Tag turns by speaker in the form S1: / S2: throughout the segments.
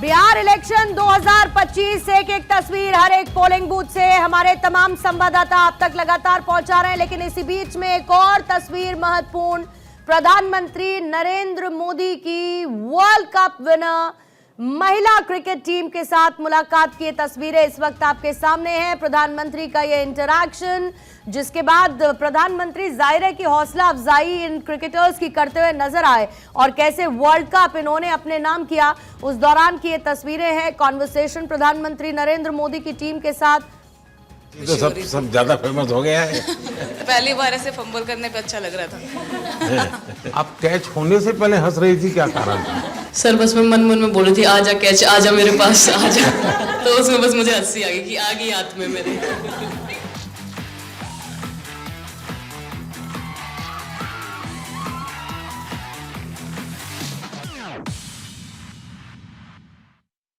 S1: Bihar election 2025 एक एक तस्वीर हर एक पोलिंग बूथ से हमारे तमाम संवाददाता आप तक लगातार पहुंचा रहे हैं। लेकिन इसी बीच में एक और तस्वीर महत्वपूर्ण, प्रधानमंत्री नरेंद्र मोदी की वर्ल्ड कप विनर महिला क्रिकेट टीम के साथ मुलाकात की तस्वीरें इस वक्त आपके सामने हैं। प्रधानमंत्री का ये इंटरैक्शन, जिसके बाद प्रधानमंत्री जाहिर है कि हौसला अफजाई इन क्रिकेटर्स की करते हुए नजर आए और कैसे वर्ल्ड कप इन्होंने अपने नाम किया, उस दौरान की ये तस्वीरें हैं। कॉन्वर्सेशन प्रधानमंत्री नरेंद्र मोदी की टीम के साथ।
S2: तो सब ज्यादा फेमस हो गया है।
S3: पहली बार ऐसे फंबल करने पे अच्छा लग रहा था।
S2: आप कैच होने से पहले हंस रही थी, क्या कारण था?
S3: सर बस मैं मन मन में बोल रही थी आजा कैच, आजा मेरे पास आजा। तो उसमें बस मुझे हंसी आ गई कि आ गई हाथ में मेरे।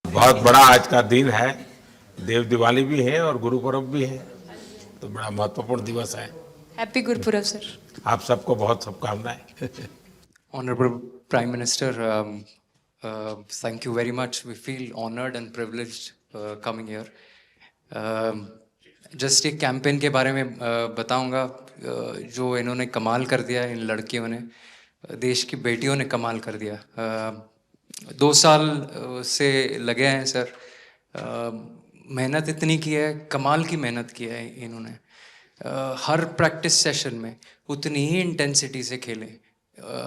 S2: बहुत बड़ा आज का दिन है, देव दिवाली भी है और गुरु पर्व भी है, तो बड़ा महत्वपूर्ण दिवस है।
S3: Happy Gurpurab sir.
S2: आप सबको बहुत शुभकामनाएं।
S4: Honorable Prime Minister, thank you very much. We feel honored and privileged coming here. Just एक कैंपेन के बारे में बताऊंगा जो इन्होंने कमाल कर दिया, इन लड़कियों ने, देश की बेटियों ने कमाल कर दिया। 2 साल से लगे हैं सर, मेहनत इतनी की है, कमाल की मेहनत की है इन्होंने। हर प्रैक्टिस सेशन में उतनी ही इंटेंसिटी से खेले,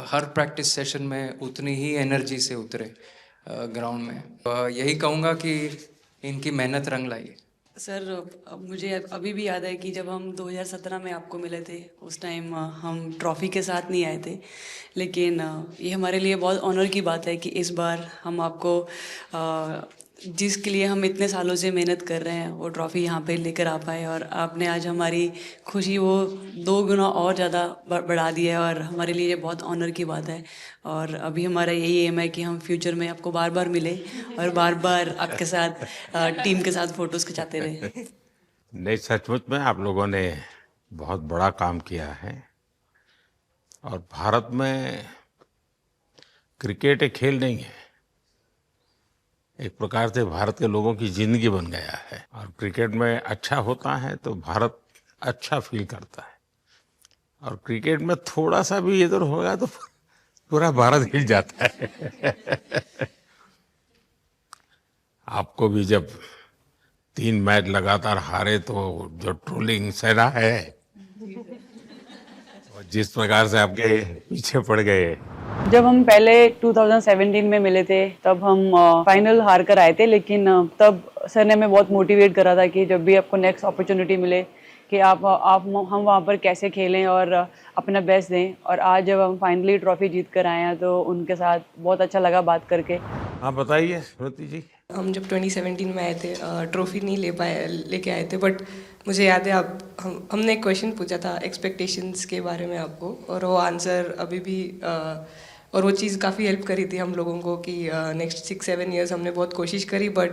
S4: हर प्रैक्टिस सेशन में उतनी ही एनर्जी से उतरे ग्राउंड में। यही कहूँगा कि इनकी मेहनत रंग लाई।
S5: सर अब मुझे अभी भी याद है कि जब हम 2017 में आपको मिले थे, उस टाइम हम ट्रॉफ़ी के साथ नहीं आए थे, लेकिन ये हमारे लिए बहुत ऑनर की बात है कि इस बार हम आपको जिसके लिए हम इतने सालों से मेहनत कर रहे हैं वो ट्रॉफ़ी यहाँ पे लेकर आ पाए, और आपने आज हमारी खुशी वो 2 गुना और ज़्यादा बढ़ा दी है, और हमारे लिए ये बहुत ऑनर की बात है। और अभी हमारा यही एम है कि हम फ्यूचर में आपको बार बार मिले और बार बार आपके साथ टीम के साथ फ़ोटोज़ खिंचाते रहे।
S2: नहीं, सचमुच में आप लोगों ने बहुत बड़ा काम किया है और भारत में क्रिकेट एक खेल नहीं है, एक प्रकार से भारत के लोगों की जिंदगी बन गया है। और क्रिकेट में अच्छा होता है तो भारत अच्छा फील करता है, और क्रिकेट में थोड़ा सा भी इधर होगा तो पूरा भारत हिल जाता है। आपको भी जब 3 मैच लगातार हारे तो जो ट्रोलिंग सहना है, और जिस प्रकार से आपके पीछे पड़ गए।
S5: जब हम पहले 2017 में मिले थे तब हम फाइनल हार कर आए थे, लेकिन तब सर ने हमें बहुत मोटिवेट करा था कि जब भी आपको नेक्स्ट अपॉर्चुनिटी मिले कि आप हम वहाँ पर कैसे खेलें और अपना बेस्ट दें। और आज जब हम फाइनली ट्रॉफी जीत कर आए हैं तो उनके साथ बहुत अच्छा लगा बात करके।
S2: हाँ बताइए श्रुति जी।
S3: हम जब 2017 में आए थे ट्रॉफी नहीं लेके आए थे, बट मुझे याद है हमने एक क्वेश्चन पूछा था एक्सपेक्टेशंस के बारे में आपको, और वो आंसर अभी भी और वो चीज़ काफ़ी हेल्प करी थी हम लोगों को कि नेक्स्ट 6-7 ईयर्स हमने बहुत कोशिश करी, बट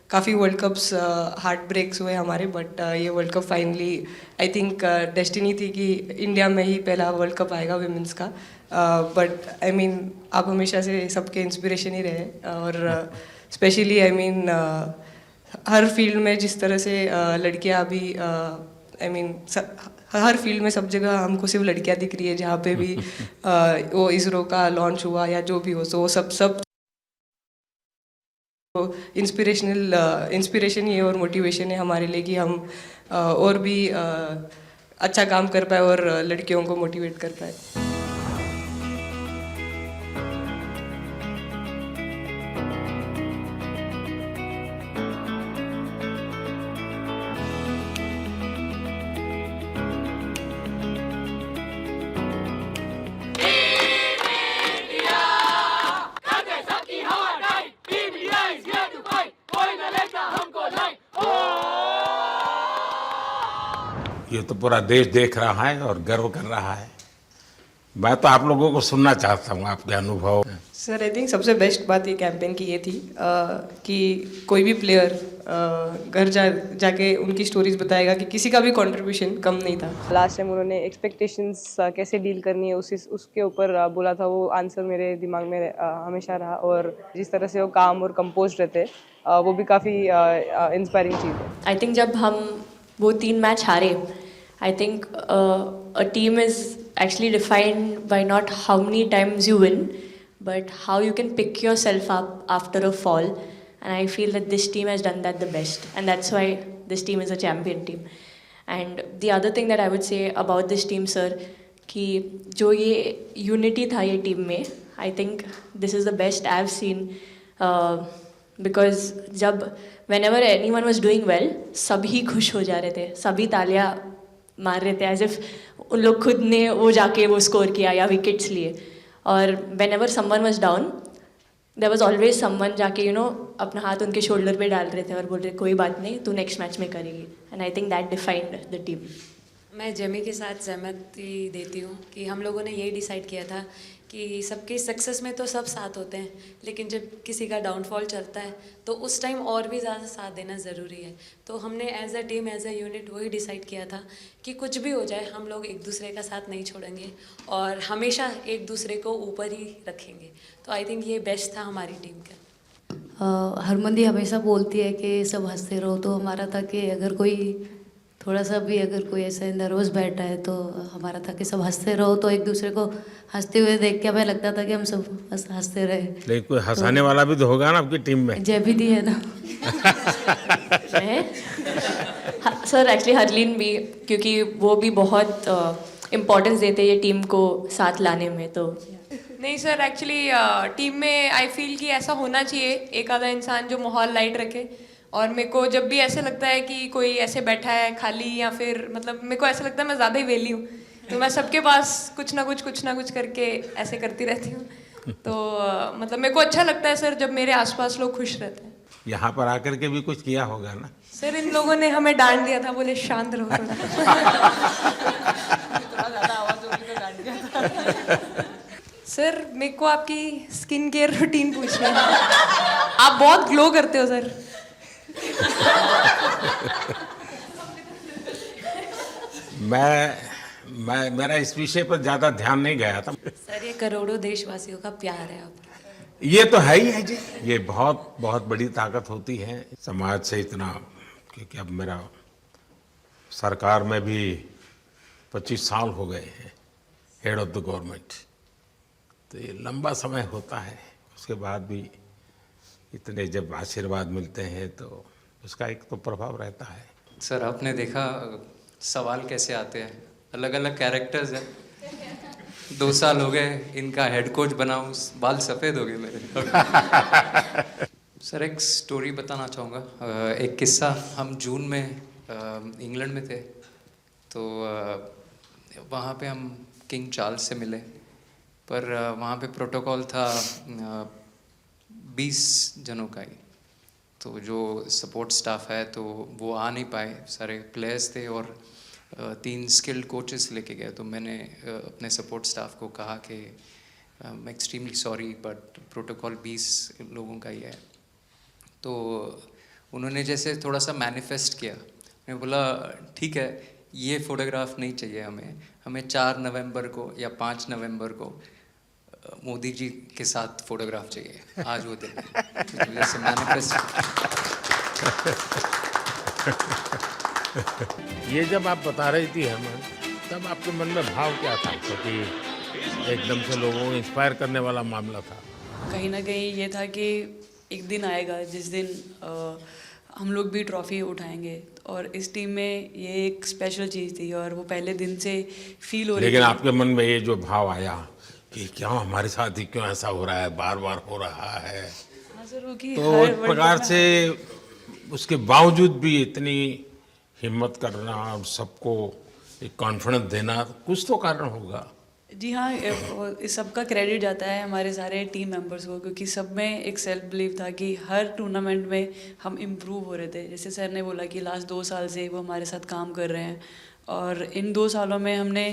S3: काफ़ी वर्ल्ड कप्स हार्ट ब्रेक्स हुए हमारे। बट ये world cup finally I think destiny थी कि इंडिया में ही पहला वर्ल्ड कप आएगा विमेंस का। बट आई मीन आप हमेशा से सबके इंस्पिरेशन ही रहे, और specially I mean her field में जिस तरह से लड़कियां अभी आई मीन हर फील्ड में सब जगह हमको सिर्फ लड़कियां दिख रही है, जहाँ पे भी वो इसरो का लॉन्च हुआ या जो भी हो, तो वो सब इंस्पिरेशन ही और मोटिवेशन है हमारे लिए कि हम और भी अच्छा काम कर पाए और लड़कियों को मोटिवेट कर पाए।
S2: ये तो पूरा देश देख रहा है और गर्व कर रहा है। मैं तो आप लोगों को सुनना चाहता हूँ, आपके अनुभव।
S3: सर आई थिंक सबसे बेस्ट बात ये कैंपेन की ये थी कि कोई भी प्लेयर घर जाके उनकी स्टोरीज बताएगा कि किसी का भी कंट्रीब्यूशन कम नहीं था। लास्ट टाइम उन्होंने एक्सपेक्टेशंस कैसे डील करनी है उसके ऊपर बोला था, वो आंसर मेरे दिमाग में हमेशा रहा, और जिस तरह से वो काम और कंपोज रहते वो भी काफ़ी इंस्पायरिंग चीज़ है।
S6: आई थिंक जब हम वो 3 मैच हारे, I think a team is actually defined by not how many times you win, but how you can pick yourself up after a fall, and I feel that this team has done that the best, and that's why this team is a champion team. And the other thing that I would say about this team, sir, कि जो ये unity था ये team में, I think this is the best I've seen, because जब whenever anyone was doing well, सभी खुश हो जा रहे थे, सभी तालियां मार रहे थे, as if उन लोग खुद ने वो जाके वो स्कोर किया या विकेट्स लिए। और whenever someone was down, there was always someone जाके अपना हाथ उनके शोल्डर पे डाल रहे थे और बोल रहे कोई बात नहीं, तू नेक्स्ट मैच में करेगी। And I think that defined the team.
S7: मैं जेमी के साथ सहमति देती हूँ कि हम लोगों ने यही डिसाइड किया था कि सबकी सक्सेस में तो सब साथ होते हैं, लेकिन जब किसी का डाउनफॉल चलता है तो उस टाइम और भी ज़्यादा साथ देना ज़रूरी है। तो हमने as a team, as a unit वही डिसाइड किया था कि कुछ भी हो जाए हम लोग एक दूसरे का साथ नहीं छोड़ेंगे और हमेशा एक दूसरे को ऊपर ही रखेंगे। तो आई थिंक ये बेस्ट था हमारी टीम का।
S5: हरमंदी हमेशा बोलती है कि सब हंसते रहो, तो हमारा था कि अगर कोई थोड़ा सा भी अगर कोई ऐसा नर्वस बैठा है तो हमारा था कि सब हंसते रहो, तो एक दूसरे को हंसते हुए देख के हमें लगता था कि हम सब हंसते रहे।
S2: लेकिन कोई हंसाने वाला भी तो होगा ना आपकी टीम में।
S5: जयबीदी है ना।
S6: सर एक्चुअली हरलीन भी, क्योंकि वो भी बहुत इम्पोर्टेंस देते हैं ये टीम को साथ लाने में। तो
S8: नहीं सर, एक्चुअली टीम में आई फील कि ऐसा होना चाहिए एक आधा इंसान जो माहौल लाइट रखे। और मेरे को जब भी ऐसे लगता है कि कोई ऐसे बैठा है खाली, या फिर मतलब मेरे को ऐसा लगता है मैं ज़्यादा ही वेली हूँ, तो मैं सबके पास कुछ ना कुछ करके ऐसे करती रहती हूँ। तो मतलब मेरे को अच्छा लगता है सर जब मेरे आसपास लोग खुश रहते हैं।
S2: यहाँ पर आकर के भी कुछ किया होगा ना
S8: सर? इन लोगों ने हमें डांट दिया था, बोले शांत रहो थोड़ा। सर मेरे को आपकी स्किन केयर रूटीन पूछनी है। आप बहुत ग्लो करते हो सर।
S2: मैं मेरा इस विषय पर ज्यादा ध्यान नहीं गया था।
S7: सर ये करोड़ों देशवासियों का प्यार है आपका।
S2: ये तो है ही है जी, ये बहुत बहुत बड़ी ताकत होती है समाज से इतना। क्योंकि अब मेरा सरकार में भी 25 साल हो गए हैं हेड ऑफ द गवर्नमेंट, तो ये लंबा समय होता है। उसके बाद भी इतने जब आशीर्वाद मिलते हैं तो उसका एक तो प्रभाव रहता है।
S4: सर आपने देखा सवाल कैसे आते हैं, अलग अलग कैरेक्टर्स हैं। 2 साल हो गए इनका हेड कोच बनाऊं, बाल सफ़ेद हो गए मेरे। सर एक स्टोरी बताना चाहूँगा, एक किस्सा। हम जून में इंग्लैंड में थे, तो वहाँ पे हम किंग चार्ल्स से मिले, पर वहाँ पे प्रोटोकॉल था 20 जनों का ही। तो जो सपोर्ट स्टाफ है तो वो आ नहीं पाए, सारे प्लेयर्स थे और 3 स्किल्ड कोचेस लेके गए। तो मैंने अपने सपोर्ट स्टाफ को कहा कि I am extremely sorry but protocol 20 लोगों का ही है। तो उन्होंने जैसे थोड़ा सा मैनिफेस्ट किया, मैं बोला ठीक है ये फ़ोटोग्राफ नहीं चाहिए हमें 4 नवंबर को या 5 नवंबर को मोदी जी के साथ फोटोग्राफ चाहिए, आज वो दिन है। तो जैसे मैनिफेस्ट।
S2: ये जब आप बता रही थी हेमंत, तब आपके मन में भाव क्या था? क्योंकि एकदम से लोगों को इंस्पायर करने वाला मामला था।
S5: कहीं ना कहीं ये था कि एक दिन आएगा जिस दिन हम लोग भी ट्रॉफी उठाएंगे, और इस टीम में ये एक स्पेशल चीज़ थी और वो पहले दिन से फील हो रही थी।
S2: लेकिन आपके मन में ये जो भाव आया कि क्यों हमारे साथ ही क्यों ऐसा हो रहा है, बार बार हो रहा है, तो एक प्रकार से उसके बावजूद भी इतनी हिम्मत करना और सबको एक कॉन्फिडेंस देना, कुछ तो कारण होगा।
S5: जी हाँ, इस सब का क्रेडिट जाता है हमारे सारे टीम मेंबर्स को, क्योंकि सब में एक सेल्फ बिलीव था कि हर टूर्नामेंट में हम इम्प्रूव हो रहे थे। जैसे सर ने बोला कि लास्ट 2 साल से वो हमारे साथ काम कर रहे हैं और इन 2 सालों में हमने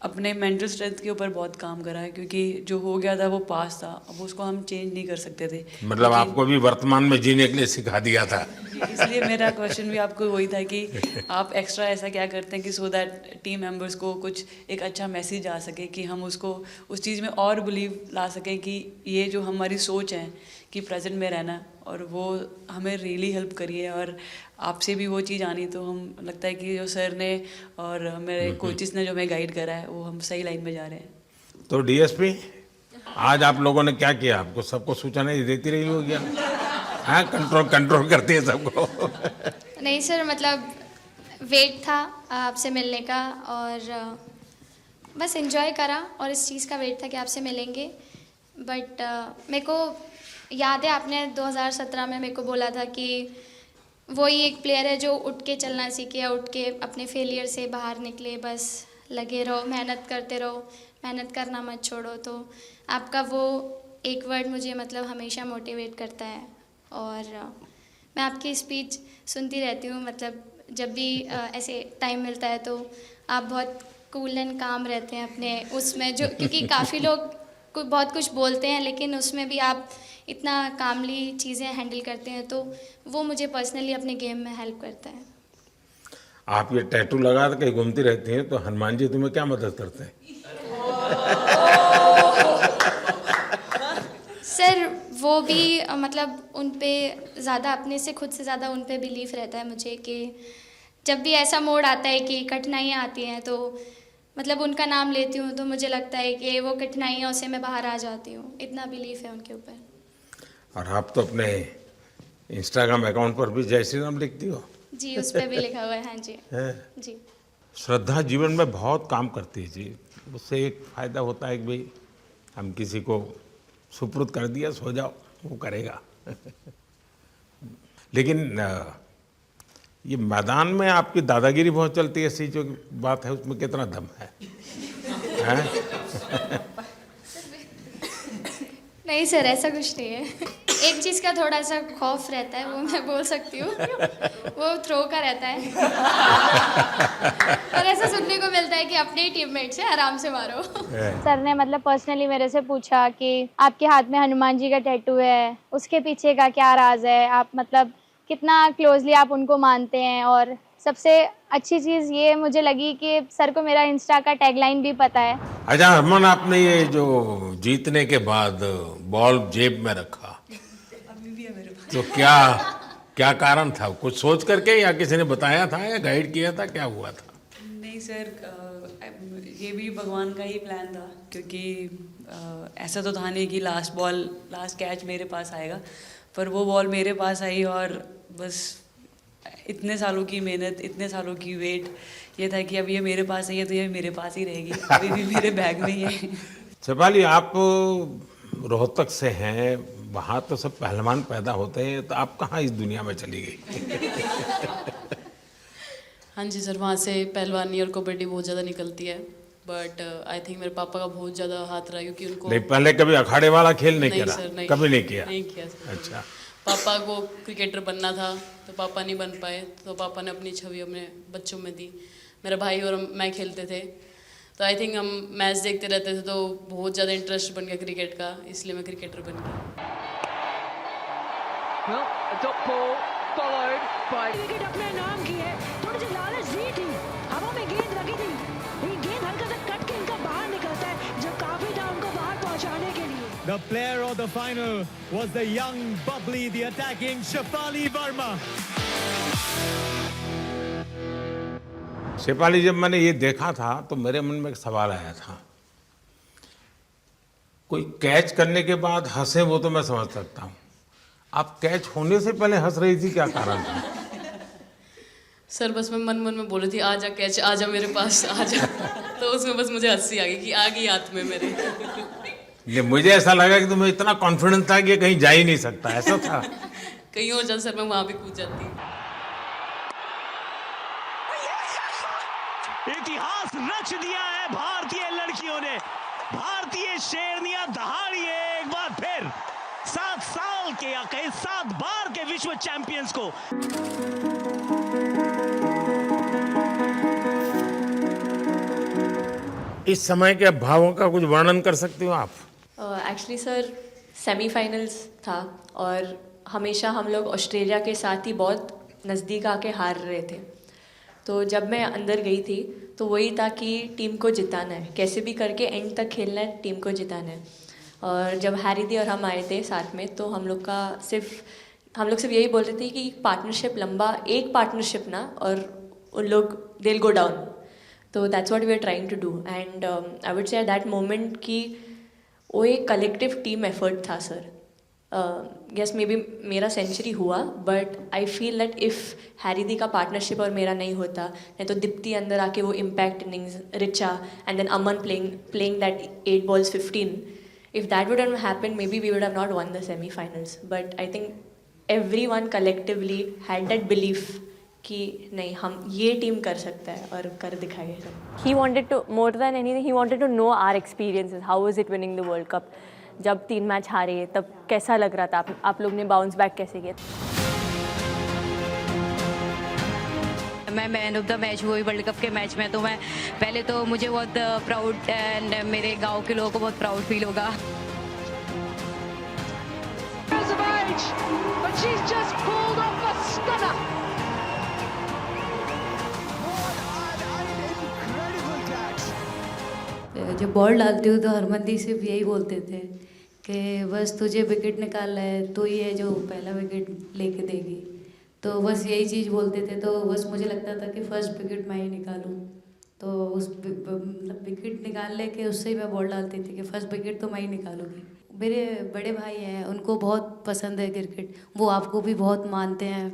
S5: अपने मेंटल स्ट्रेंथ के ऊपर बहुत काम करा है, क्योंकि जो हो गया था वो पास था, अब उसको हम चेंज नहीं कर सकते थे।
S2: मतलब आपको भी वर्तमान में जीने के लिए सिखा दिया था।
S5: इसलिए मेरा क्वेश्चन भी आपको वही था कि आप एक्स्ट्रा ऐसा क्या करते हैं कि सो दैट टीम मेंबर्स को कुछ एक अच्छा मैसेज आ सके, कि हम उसको उस चीज़ में और बिलीव ला सकें कि ये जो हमारी सोच है कि प्रेजेंट में रहना, और वो हमें रियली हेल्प करी है। और आपसे भी वो चीज़ आनी, तो हम लगता है कि जो सर ने और मेरे कोचेस ने जो हमें गाइड करा है, वो हम सही लाइन में जा रहे हैं।
S2: तो डीएसपी, आज आप लोगों ने क्या किया? आपको सबको सूचना देती रही होगी, हाँ? कंट्रोल करती है सबको।
S9: नहीं सर, मतलब वेट था आपसे मिलने का, और बस एंजॉय करा, और इस चीज़ का वेट था कि आपसे मिलेंगे। बट मेरे को याद है आपने 2017 में मेरे को बोला था कि वही एक प्लेयर है जो उठ के चलना सीखे, या उठ के अपने फेलियर से बाहर निकले, बस लगे रहो, मेहनत करते रहो, मेहनत करना मत छोड़ो। तो आपका वो एक वर्ड मुझे मतलब हमेशा मोटिवेट करता है, और मैं आपकी स्पीच सुनती रहती हूँ, मतलब जब भी ऐसे टाइम मिलता है तो आप बहुत कूल एंड काम रहते हैं अपने उसमें, जो क्योंकि काफ़ी लोग बहुत कुछ बोलते हैं, लेकिन उसमें भी आप इतना कामली चीज़ें हैंडल करते हैं, तो वो मुझे पर्सनली अपने गेम में हेल्प करता है।
S2: आप ये टैटू लगा के कहीं घूमती रहती हैं, तो हनुमान जी तुम्हें क्या मदद करते हैं?
S9: सर वो भी मतलब उन पे ज़्यादा, अपने से खुद से ज़्यादा उन पे बिलीफ रहता है मुझे, कि जब भी ऐसा मोड़ आता है कि कठिनाइयाँ आती हैं, तो मतलब उनका नाम लेती हूँ तो मुझे लगता है कि वो कठिनाइयों से मैं बाहर आ जाती हूँ, इतना बिलीफ है उनके ऊपर।
S2: और आप तो अपने इंस्टाग्राम अकाउंट पर भी जय श्री राम लिखती हो?
S9: जी, उस पर भी लिखा हुआ है। हाँ जी। जी।
S2: श्रद्धा जीवन में बहुत काम करती है जी। उससे एक फ़ायदा होता है कि भाई हम किसी को सुपुर्द कर दिया, सो जाओ, वो करेगा। लेकिन ये मैदान में आपकी दादागिरी बहुत चलती है, ऐसी जो बात है उसमें कितना दम है?
S9: नहीं सर, ऐसा कुछ नहीं है। एक चीज़ का थोड़ा सा खौफ रहता है, वो मैं बोल सकती हूँ, वो थ्रो का रहता है। और ऐसा सुनने को मिलता है कि अपने ही टीममेट से आराम से मारो।
S10: सर ने मतलब पर्सनली मेरे से पूछा कि आपके हाथ में हनुमान जी का टैटू है, उसके पीछे का क्या राज है, आप मतलब कितना क्लोजली आप उनको मानते हैं। और सबसे अच्छी चीज़ ये मुझे लगी कि सर को मेरा इंस्टा का टैगलाइन भी पता है।
S2: अच्छा हरमन, आपने ये जो जीतने के बाद बॉल जेब में रखा,
S5: अभी भी है मेरे पास।
S2: तो क्या कारण था? कुछ सोच करके, या किसी ने बताया था, या गाइड किया था, क्या हुआ था?
S5: नहीं सर, ये भी भगवान का ही प्लान था, क्योंकि ऐसा तो था नहीं कि लास्ट कैच मेरे पास आएगा, पर वो बॉल मेरे पास आई, और बस इतने सालों की मेहनत, इतने सालों की वेट, ये था कि अब ये मेरे पास है, तो ये मेरे पास ही रहेगी, अभी भी मेरे बैग में ही है।
S2: शेफाली, आप रोहतक से हैं, वहाँ तो सब पहलवान पैदा होते हैं, तो आप कहाँ इस दुनिया में चली गई?
S11: हाँ जी सर, वहाँ से पहलवानी और कबड्डी बहुत ज़्यादा निकलती है, बट आई थिंक मेरे पापा का बहुत ज़्यादा हाथ रहा, क्योंकि उनको
S2: नहीं, पहले कभी अखाड़े वाला खेल नहीं
S11: नहीं
S2: किया?
S11: सर, नहीं,
S2: कभी नहीं किया?
S11: नहीं किया सर।
S2: अच्छा।
S11: पापा को क्रिकेटर बनना था, तो पापा नहीं बन पाए, तो पापा ने अपनी छवि अपने Bachchon में दी। मेरा भाई और मैं खेलते थे, तो आई थिंक हम मैच देखते रहते थे, तो बहुत ज़्यादा इंटरेस्ट बन गया क्रिकेट का, इसलिए मैं क्रिकेटर बन गया।
S12: विकेट अपने नाम की है, थोड़ी सी लालच दी थी, हवा में गेंद लगी थी, ये गेंद हल्का सा कट के इनका बाहर निकलता है, जो काफी था उनको बाहर पहुंचाने के लिए।
S13: The player of the final was the young, bubbly, the attacking Shefali Verma.
S2: Shefali, जब मैंने ये देखा था तो मेरे मन में एक सवाल आया था। कोई कैच करने के बाद हंसे वो तो मैं समझ सकता हूँ, आप कैच होने से पहले हंस रही थी, क्या कारण था?
S11: सर बस मैं मन में बोली थी, आजा कैच, आजा मेरे पास, आजा। तो उसमें बस मुझे हंसी आ गई कि आ गई हाथ में मेरे।
S2: ये मुझे ऐसा लगा कि तुम्हें इतना कॉन्फिडेंस था कि ये कहीं जा ही नहीं सकता, ऐसा था?
S11: कहीं और जाता सर, मैं वहाँ भी कूद जाती।
S13: इतिहास रच दिया है भारतीय लड़कियों ने। भारतीय शेरनियां दहाड़ी है एक बार फिर 7 साल के या कहीं 7 बार के विश्व चैंपियंस को।
S2: इस समय के भावों का कुछ वर्णन कर सकते हो आप?
S6: एक्चुअली सर सेमीफाइनल्स था और हमेशा हम लोग ऑस्ट्रेलिया के साथ ही बहुत नज़दीक आके हार रहे थे। तो जब मैं अंदर गई थी तो वही था कि टीम को जिताना है, कैसे भी करके एंड तक खेलना है, टीम को जिताना है। और जब हैरी दी और हम आए थे साथ में तो हम लोग सिर्फ यही बोल रहे थे कि पार्टनरशिप लंबा, एक पार्टनरशिप ना, और उन लोग दिल गो डाउन। तो that's what we are trying to do and I would say at that moment कि वो एक कलेक्टिव टीम एफर्ट था सर। यस मे बी मेरा सेंचुरी हुआ but I feel that if Harry di का पार्टनरशिप और मेरा नहीं होता, नहीं तो दीप्ति अंदर आके वो impact innings, Richa and then Aman playing that 8 balls 15, if that would have happened maybe we would have not won the semi-finals. But I think everyone collectively had that belief कि नहीं, हम ये टीम कर सकता है और कर दिखाएगा सब।
S14: He wanted to, more than anything, he wanted to know our experiences. How was it winning the World Cup? जब 3 मैच हारे तब कैसा लग रहा था? आप लोग ने बाउंस बैक कैसे किया?
S15: मैं मैन ऑफ द मैच हुई वर्ल्ड कप के मैच में, तो मैं पहले तो मुझे बहुत प्राउड एंड मेरे गांव के लोगों को बहुत प्राउड फील होगा। जब बॉल डालती हूँ तो हरमनदीप सिर्फ यही बोलते थे कि बस तुझे विकेट निकालना है, तो ये है जो पहला विकेट लेके देगी। तो बस यही चीज़ बोलते थे। तो बस मुझे लगता था कि फर्स्ट विकेट मैं ही निकालूं, तो उस मतलब विकेट निकालने के उससे ही मैं बॉल डालती थी कि फर्स्ट विकेट तो मैं ही निकालूंगी। मेरे बड़े भाई हैं, उनको बहुत पसंद है क्रिकेट, वो आपको भी बहुत मानते हैं।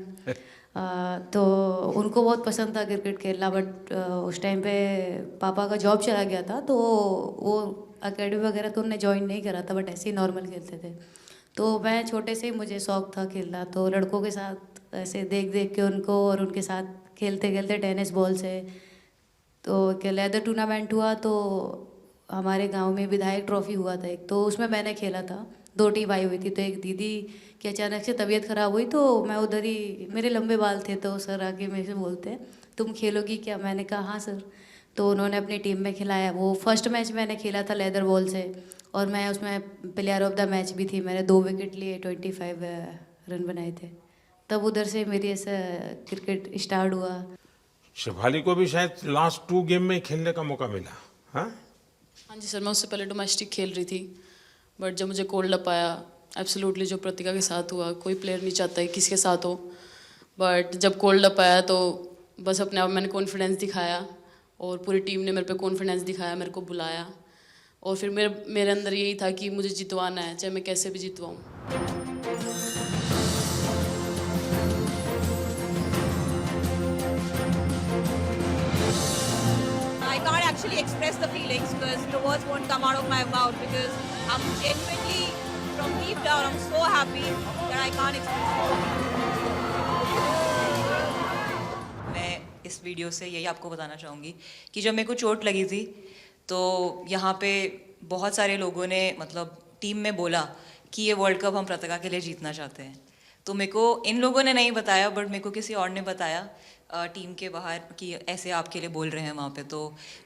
S15: तो उनको बहुत पसंद था क्रिकेट खेलना, बट उस टाइम पे पापा का जॉब चला गया था, तो वो अकेडमी वगैरह तो उन्होंने ज्वाइन नहीं करा था, बट ऐसे ही नॉर्मल खेलते थे। तो मैं छोटे से ही मुझे शौक था खेलना, तो लड़कों के साथ ऐसे देख देख के उनको और उनके साथ खेलते खेलते टेनिस बॉल से, तो एक लेदर टूर्नामेंट हुआ, तो हमारे गांव में विधायक ट्रॉफी हुआ था एक, तो उसमें मैंने खेला था। 2 टीम आई हुई थी, तो एक दीदी की अचानक से तबीयत ख़राब हुई, तो मैं उधर ही, मेरे लंबे बाल थे, तो सर आके मेरे से बोलते हैं तुम खेलोगी क्या? मैंने कहा हाँ सर। तो उन्होंने अपनी टीम में खिलाया। वो फर्स्ट मैच मैंने खेला था लेदर बॉल से, और मैं उसमें प्लेयर ऑफ द मैच भी थी। मैंने 2 विकेट लिए, 25 रन बनाए थे। तब उधर से मेरी ऐसा क्रिकेट स्टार्ट हुआ।
S2: शेफाली को भी शायद लास्ट 2 गेम में खेलने का मौका मिला। हाँ
S11: जी सर, मैं उससे पहले डोमेस्टिक खेल रही थी, बट जब मुझे कोल्ड अप आया, एब्सोल्युटली जो प्रतिका के साथ हुआ, कोई प्लेयर नहीं चाहता है किसके साथ हो, बट जब कोल्ड अप आया तो बस अपने आप मैंने कॉन्फिडेंस दिखाया, और पूरी टीम ने मेरे पे कॉन्फिडेंस दिखाया, मेरे को बुलाया, और फिर मेरे अंदर यही था कि मुझे जितवाना है, चाहे मैं कैसे भी जितवाऊँ।
S16: I can't actually express the feelings because the words won't come out of my mouth, because I'm genuinely, from deep down, I'm so happy that I can't express it.
S17: मैं इस वीडियो से यही आपको बताना चाहूँगी कि जब मेरे को चोट लगी थी, तो यहाँ पे बहुत सारे लोगों ने मतलब टीम में बोला कि ये वर्ल्ड कप हम प्रतिका के लिए जीतना चाहते हैं। तो मेरे को इन लोगों ने नहीं बताया, बट मेरे को किसी और ने बताया टीम के बाहर कि ऐसे आपके लिए बोल रहे हैं वहाँ पे। तो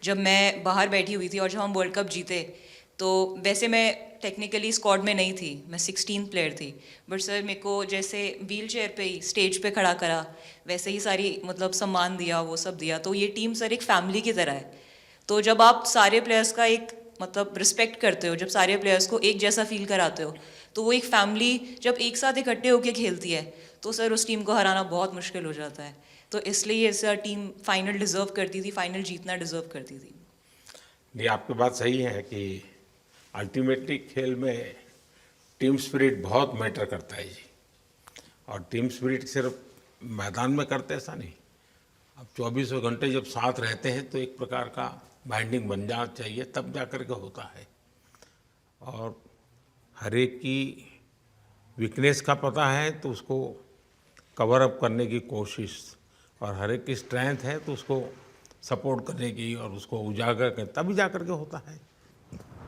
S17: जब मैं बाहर बैठी हुई थी और जब हम वर्ल्ड कप जीते, तो वैसे मैं टेक्निकली स्क्वाड में नहीं थी, मैं 16th प्लेयर थी, बट सर मेरे को जैसे व्हील चेयर पे ही स्टेज पे खड़ा करा, वैसे ही सारी मतलब सम्मान दिया, वो सब दिया। तो ये टीम सर एक फैमिली की तरह है। तो जब आप सारे प्लेयर्स का एक मतलब रिस्पेक्ट करते हो, जब सारे प्लेयर्स को एक जैसा फील कराते हो, तो वो एक फैमिली जब एक साथ इकट्ठे होकर खेलती है, तो सर उस टीम को हराना बहुत मुश्किल हो जाता है। तो इसलिए सर टीम फाइनल डिज़र्व करती थी, फाइनल जीतना डिज़र्व करती थी।
S2: नहीं, आपकी बात सही है कि अल्टीमेटली खेल में टीम स्पिरिट बहुत मैटर करता है जी। और टीम स्पिरिट सिर्फ मैदान में करते ऐसा नहीं, अब 24 घंटे जब साथ रहते हैं तो एक प्रकार का बाइंडिंग बन जाना चाहिए, तब जा कर के होता है। और हर एक की वीकनेस का पता है तो उसको कवर अप करने की कोशिश, और हर एक की स्ट्रेंथ है तो उसको सपोर्ट करने की और उसको उजागर कर, तभी जा कर के होता है।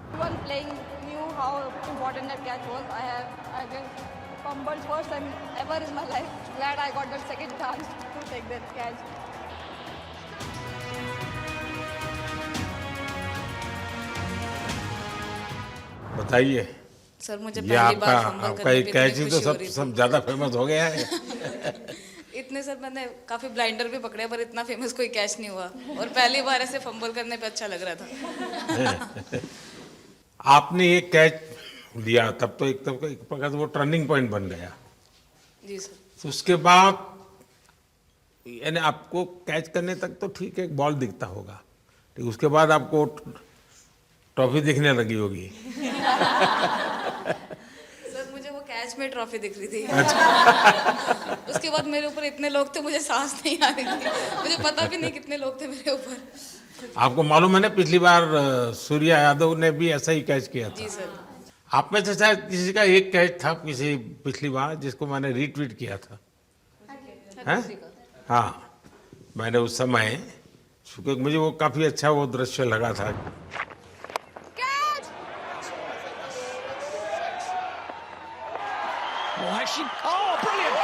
S18: Everyone playing knew how important that catch was. I've been fumbled first time ever in my life. Glad I got that second chance to take that catch.
S2: बताइए।
S5: सर मुझे
S2: ये
S5: पहली बार
S2: आपका
S5: फंबल
S2: आपका
S5: करने
S2: एक
S5: पे
S2: कैच
S5: इतनी
S2: ही तो
S5: खुशी हो
S2: सब
S5: रही
S2: सब ज़्यादा फेमस हो गया है।
S5: थी। इतने सर मैंने काफ़ी ब्लाइंडर भी पकड़े पर इतना फेमस कोई कैच नहीं हुआ और पहली बार ऐसे फंबल करने पे अच्छा लग रहा था।
S2: आपने ये कैच लिया तब तो एक प्रकार से वो टर्निंग पॉइंट बन गया।
S5: जी सर।
S2: तो उसके बाद यानी आपको कैच करने तक तो ठीक है, एक बॉल दिखता होगा, ठीक, उसके बाद आपको ट्रॉफी दिखने लगी होगी।
S5: सर मुझे वो कैच में ट्रॉफी दिख रही थी।
S2: अच्छा।
S5: उसके बाद मेरे ऊपर इतने लोग थे मुझे सांस नहीं आ रही थी, मुझे पता भी नहीं कितने लोग थे मेरे ऊपर।
S2: आपको मालूम है ना, पिछली बार सूर्या यादव ने भी ऐसा ही कैच किया था।
S5: जी सर।
S2: आप में से शायद किसी का एक कैच था किसी पिछली बार जिसको मैंने रीट्वीट किया था, हैं? हाँ, मैंने उस समय, क्योंकि मुझे वो काफी अच्छा वो दृश्य लगा था।
S13: Oh, brilliant!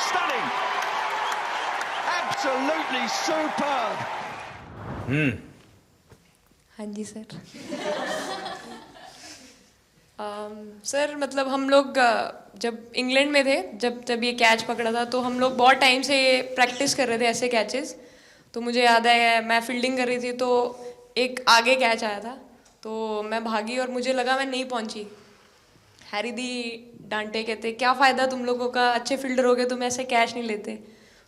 S13: Stunning! Absolutely superb!
S8: हाँ जी सर। सर मतलब हम लोग जब इंग्लैंड में थे, जब ये कैच पकड़ा था, तो हम लोग बहुत टाइम से प्रैक्टिस कर रहे थे ऐसे कैचेस। तो मुझे याद है मैं फील्डिंग कर रही थी तो एक आगे कैच आया था, तो मैं भागी और मुझे लगा मैं नहीं पहुंची। हैरी दी डांटे, कहते क्या फ़ायदा तुम लोगों का, अच्छे फील्डर हो गए तुम ऐसे कैच नहीं लेते।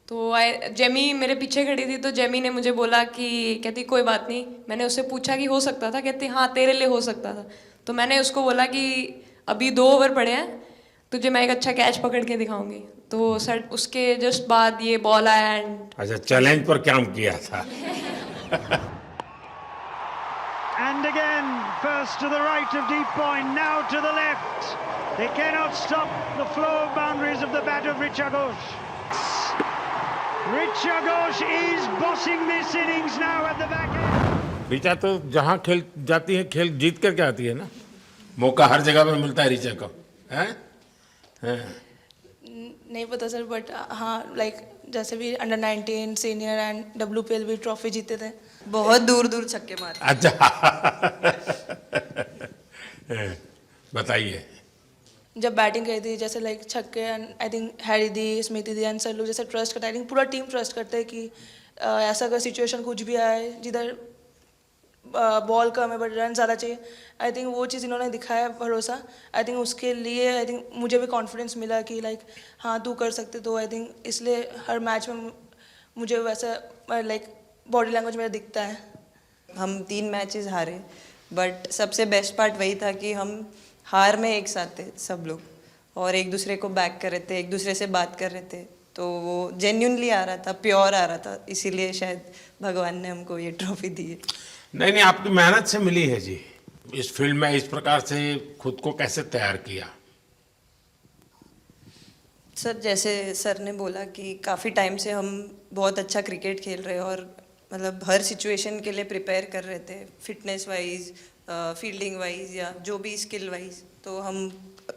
S8: तो जेमी मेरे पीछे खड़ी थी, तो जेमी ने मुझे बोला कि, कहती कोई बात नहीं। मैंने उससे पूछा कि हो सकता था, कहती हाँ तेरे लिए हो सकता था। तो मैंने उसको बोला कि अभी 2 ओवर पड़े हैं, तुझे मैं एक अच्छा कैच पकड़ के दिखाऊंगी। तो सर उसके जस्ट बाद ये बॉल आया एंड
S2: अच्छा, चैलेंज पर काम किया था।
S13: And again, first to the right of deep point, now to the left. They cannot stop the flow of boundaries of the bat of Richa Ghosh. Richa Ghosh is bossing this innings now at the back end.
S2: Richa तो जहाँ खेल जाती है खेल जीत करके आती है ना, मौका हर जगह पे मिलता है ऋचा को, हैं?
S5: नहीं पता सर, बट हाँ लाइक जैसे भी अंडर 19 सीनियर एंड WPL भी ट्रॉफी जीते थे। बहुत दूर दूर छक्के मारे।
S2: अच्छा। बताइए।
S5: जब बैटिंग करी थी जैसे लाइक छक्के, and I think Harry the, Smriti the and sir लोग जैसे ट्रस्ट करते हैं, आई थिंक पूरा टीम ट्रस्ट करते हैं कि ऐसा अगर सिचुएशन कुछ भी आए जिधर बॉल कम है बट रन ज़्यादा चाहिए, आई थिंक वो चीज़ इन्होंने दिखाया भरोसा। आई थिंक उसके लिए आई थिंक मुझे भी कॉन्फिडेंस मिला कि लाइक हाँ तू कर सकते। तो आई थिंक इसलिए हर मैच में मुझे वैसा लाइक बॉडी लैंग्वेज मेरा दिखता है।
S19: हम 3 मैचेस हारे, बट सबसे बेस्ट पार्ट वही था कि हम हार में एक साथ थे सब लोग, और एक दूसरे को बैक कर रहे थे, एक दूसरे से बात कर रहे थे। तो वो जेन्युइनली आ रहा था, प्योर आ रहा था, इसीलिए शायद भगवान ने हमको ये ट्रॉफी दी है।
S2: नहीं, आपकी मेहनत से मिली है जी। इस फील्ड में इस प्रकार से खुद को कैसे तैयार किया?
S19: सर जैसे सर ने बोला कि काफ़ी टाइम से हम बहुत अच्छा क्रिकेट खेल रहे हैं और मतलब हर सिचुएशन के लिए प्रिपेयर कर रहे थे, फिटनेस वाइज, फील्डिंग वाइज या जो भी स्किल वाइज। तो हम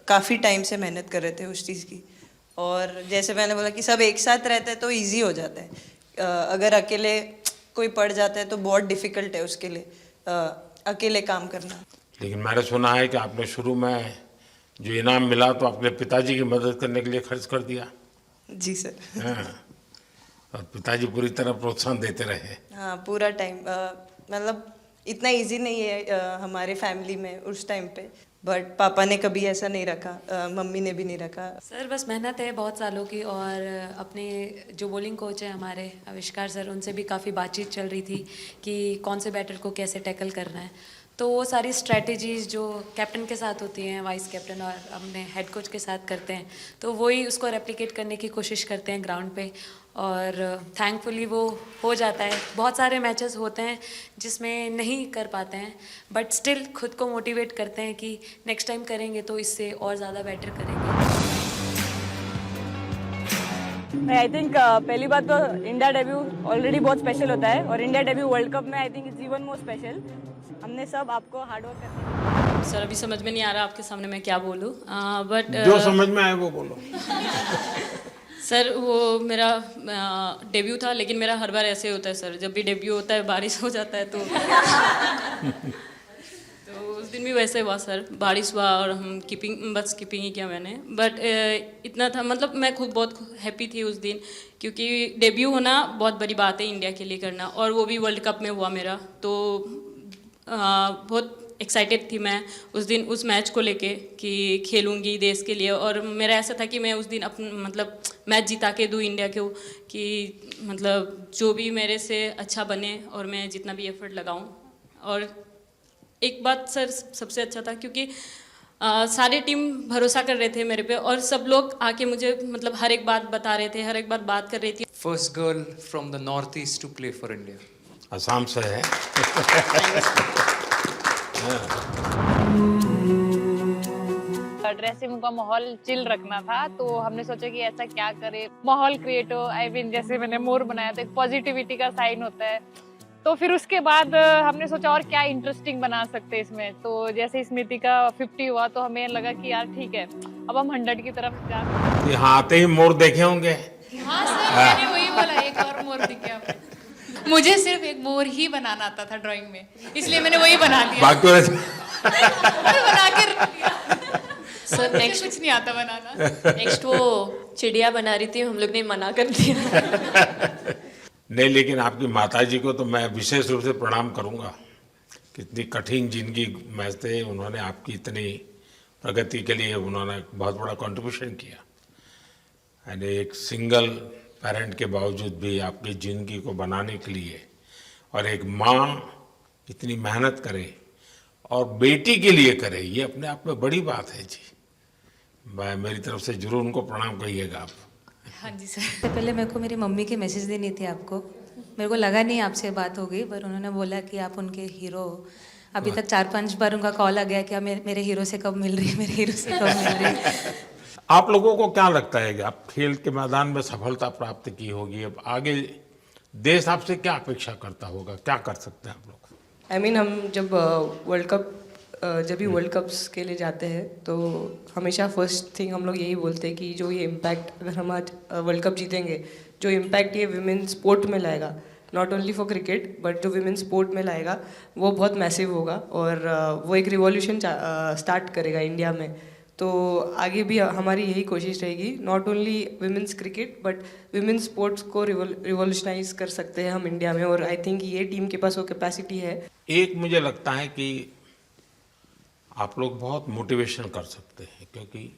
S19: काफ़ी टाइम से मेहनत कर रहे थे उस चीज़ की। और जैसे मैंने बोला कि सब एक साथ रहते हैं तो इजी हो जाता है। अगर अकेले कोई पड़ जाता है तो बहुत डिफ़िकल्ट है उसके लिए अकेले काम करना।
S2: लेकिन मैंने सुना है कि आपने शुरू में जो इनाम मिला तो अपने पिताजी की मदद करने के लिए खर्च कर दिया।
S19: जी सर।
S2: हाँ, और पिताजी पूरी तरह प्रोत्साहन देते रहे।
S19: हाँ, पूरा टाइम मतलब इतना इजी नहीं है हमारे फैमिली में उस टाइम पे, बट पापा ने कभी ऐसा नहीं रखा, मम्मी ने भी नहीं रखा।
S7: सर बस मेहनत है बहुत सालों की, और अपने जो बॉलिंग कोच है हमारे आविष्कार सर, उनसे भी काफ़ी बातचीत चल रही थी कि कौन से बैटर को कैसे टैकल करना है। तो वो सारी स्ट्रेटजीज जो कैप्टन के साथ होती हैं, वाइस कैप्टन और अपने हेड कोच के साथ करते हैं, तो वही उसको रेप्लिकेट करने की कोशिश करते हैं ग्राउंड पे, और थैंकफुली वो हो जाता है। बहुत सारे मैचेस होते हैं जिसमें नहीं कर पाते हैं, बट स्टिल खुद को मोटिवेट करते हैं कि नेक्स्ट टाइम करेंगे तो इससे और ज़्यादा बेटर करेंगे।
S14: आई थिंक पहली बात तो इंडिया डेब्यू ऑलरेडी बहुत स्पेशल होता है, और इंडिया डेब्यू वर्ल्ड कप में I think it's even more special. हमने सब आपको हार्डवर्क करना।
S11: सर अभी समझ में नहीं आ रहा आपके सामने मैं क्या बोलूँ, बट
S2: जो समझ में आए वो बोलो।
S11: सर वो मेरा डेब्यू था, लेकिन मेरा हर बार ऐसे होता है सर, जब भी डेब्यू होता है बारिश हो जाता है तो दिन भी वैसे हुआ सर, बारिश हुआ और हम बस कीपिंग ही किया मैंने, बट इतना था, मतलब मैं खुद बहुत हैप्पी थी उस दिन, क्योंकि डेब्यू होना बहुत बड़ी बात है इंडिया के लिए करना, और वो भी वर्ल्ड कप में हुआ मेरा, तो बहुत एक्साइटेड थी मैं उस दिन उस मैच को लेके कि खेलूंगी देश के लिए, और मेरा ऐसा था कि मैं उस दिन मतलब मैच जिता के दूँ इंडिया को, कि मतलब जो भी मेरे से अच्छा बने और मैं जितना भी एफर्ट लगाऊं। और एक बात सर सबसे अच्छा था, क्योंकि सारी टीम भरोसा कर रहे थे मेरे पे, और सब लोग आके मुझे मतलब हर एक बात बता रहे थे, हर एक बात कर रही थी।
S4: First girl from the north east to play for India.
S2: Assam से है।
S20: ड्रेसिंग का माहौल चिल रखना था, तो हमने सोचा कि ऐसा क्या करे माहौल क्रिएट हो। आई मीन जैसे मैंने मोर बनाया था, एक पॉजिटिविटी का साइन होता है, तो फिर उसके बाद हमने सोचा और क्या इंटरेस्टिंग बना सकते हैं इसमें। तो जैसे स्मृति का 50 हुआ तो हमें लगा कि यार ठीक है, अब हम 100 की तरफ जा।
S2: यहाँ आते ही मोर देखे होंगे।
S21: हाँ सर, मैंने वही बोला, एक और मोर दिखे आपको। मुझे सिर्फ एक मोर ही बनाना आता था ड्राइंग में, इसलिए मैंने वही बना दिया। बना के रख दिया।
S6: सर नेक्स्ट
S21: कुछ नहीं आता बनाना।
S6: नेक्स्ट वो चिड़िया बना रही थी, हम लोग ने मना कर दिया।
S2: नहीं, लेकिन आपकी माताजी को तो मैं विशेष रूप से प्रणाम करूंगा। कितनी कठिन जिंदगी में थे, उन्होंने आपकी इतनी प्रगति के लिए उन्होंने बहुत बड़ा कंट्रीब्यूशन किया। यानी एक सिंगल पेरेंट के बावजूद भी आपकी ज़िंदगी को बनाने के लिए, और एक माँ इतनी मेहनत करे और बेटी के लिए करे, ये अपने आप में बड़ी बात है जी। मैं मेरी तरफ से जरूर उनको प्रणाम कहिएगा आप।
S21: हाँ जी सर।
S22: सबसे पहले मेरे को मेरी मम्मी की मैसेज देनी थी आपको। मेरे को लगा नहीं आपसे बात हो गई, पर उन्होंने बोला कि आप उनके हीरो हो। अभी तक 4-5 बार उनका कॉल आ गया कि मेरे हीरो से कब मिल रही है, मेरे हीरो से कब मिल रही है।
S2: आप लोगों को क्या लगता है कि आप खेल के मैदान में सफलता प्राप्त की होगी, अब आगे देश आपसे क्या अपेक्षा करता होगा, क्या कर सकते हैं आप लोग?
S3: हम जब वर्ल्ड कप्स के लिए जाते हैं तो हमेशा फर्स्ट थिंग हम लोग यही बोलते हैं कि जो ये इम्पैक्ट, अगर हम आज वर्ल्ड कप जीतेंगे, जो इम्पैक्ट ये विमेन स्पोर्ट में लाएगा, not only for cricket but जो विमेन स्पोर्ट में लाएगा, वो बहुत मैसिव होगा, और वो एक रिवॉल्यूशन स्टार्ट करेगा इंडिया में। तो आगे भी हमारी यही कोशिश रहेगी, not only women's cricket but women sports को रिवॉल्यूशनाइज कर सकते हैं हम इंडिया में, और आई थिंक ये टीम के पास वो कैपेसिटी है।
S2: एक मुझे लगता है कि आप लोग बहुत मोटिवेशन कर सकते हैं, क्योंकि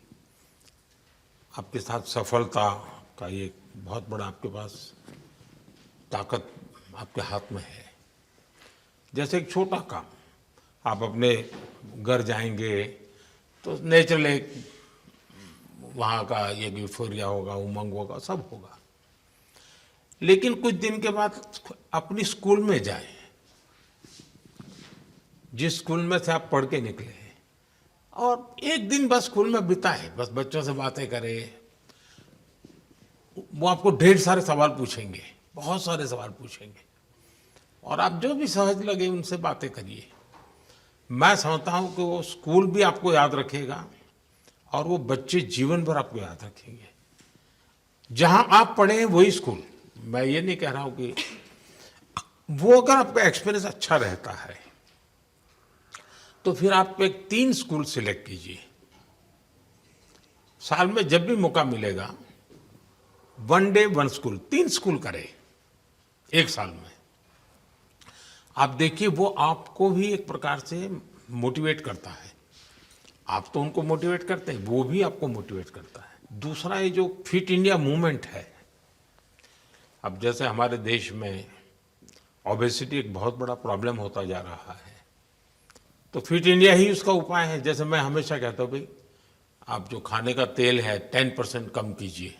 S2: आपके साथ सफलता का ये बहुत बड़ा आपके पास ताकत आपके हाथ में है। जैसे एक छोटा काम, आप अपने घर जाएंगे तो नेचुरल एक वहाँ का एक यूफोरिया होगा, उमंग होगा, सब होगा। लेकिन कुछ दिन के बाद अपनी स्कूल में जाएं, जिस स्कूल में से आप पढ़ के निकले हैं, और एक दिन बस स्कूल में बिताए, बस बच्चों से बातें करें। वो आपको ढेर सारे सवाल पूछेंगे, बहुत सारे सवाल पूछेंगे, और आप जो भी सहज लगे उनसे बातें करिए। मैं समझता हूँ कि वो स्कूल भी आपको याद रखेगा, और वो बच्चे जीवन भर आपको याद रखेंगे। जहाँ आप पढ़े हैं वही स्कूल, मैं ये नहीं कह रहा हूँ कि वो, अगर आपका एक्सपीरियंस अच्छा रहता है तो फिर आप एक 3 स्कूल सिलेक्ट कीजिए। साल में जब भी मौका मिलेगा, 1 डे 1 स्कूल, 3 स्कूल करें एक साल में। आप देखिए, वो आपको भी एक प्रकार से मोटिवेट करता है। आप तो उनको मोटिवेट करते हैं, वो भी आपको मोटिवेट करता है। दूसरा, ये जो फिट इंडिया मूवमेंट है, अब जैसे हमारे देश में ओबेसिटी एक बहुत बड़ा प्रॉब्लम होता जा रहा है, तो फिट इंडिया ही उसका उपाय है। जैसे मैं हमेशा कहता हूँ, भाई आप जो खाने का तेल है 10% कम कीजिए,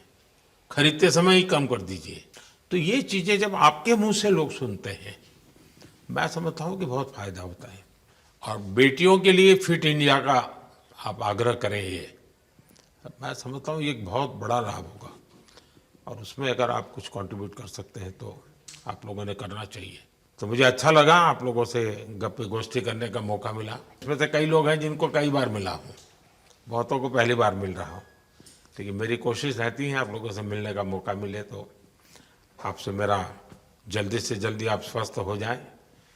S2: खरीदते समय ही कम कर दीजिए। तो ये चीज़ें जब आपके मुंह से लोग सुनते हैं, मैं समझता हूँ कि बहुत फायदा होता है। और बेटियों के लिए फिट इंडिया का आप आग्रह करें, ये मैं समझता हूँ ये एक बहुत बड़ा लाभ होगा, और उसमें अगर आप कुछ कंट्रीब्यूट कर सकते हैं तो आप लोगों ने करना चाहिए। तो मुझे अच्छा लगा आप लोगों से गप्पे गोष्ठी करने का मौका मिला। इसमें से कई लोग हैं जिनको कई बार मिला हूँ, बहुतों को पहली बार मिल रहा हूँ, लेकिन मेरी कोशिश रहती है आप लोगों से मिलने का मौका मिले तो आपसे मेरा जल्दी से जल्दी आप स्वस्थ हो जाएं,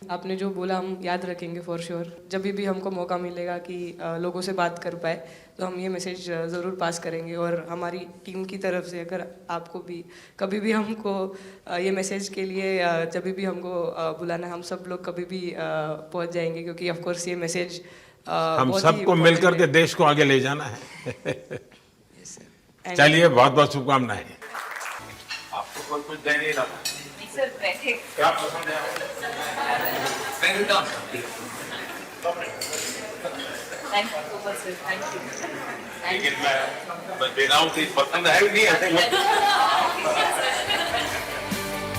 S3: आपने जो बोला हम याद रखेंगे फॉर श्योर। जब भी हमको मौका मिलेगा कि लोगों से बात कर पाए तो हम ये मैसेज ज़रूर पास करेंगे। और हमारी टीम की तरफ से अगर आपको भी कभी भी हमको ये मैसेज के लिए जब भी हमको बुलाना, हम सब लोग कभी भी पहुंच जाएंगे, क्योंकि ऑफ कोर्स ये मैसेज
S2: हम सबको मिलकर के देश को आगे ले जाना है। चलिए, बहुत बहुत शुभकामनाएं। आपको कुछ दे नहीं रहा
S17: सर, बैठे
S2: क्या पसंद है?
S17: Thank you so much sir, thank you.
S2: लेकिन मैं बिना उसी पसंद है नहीं।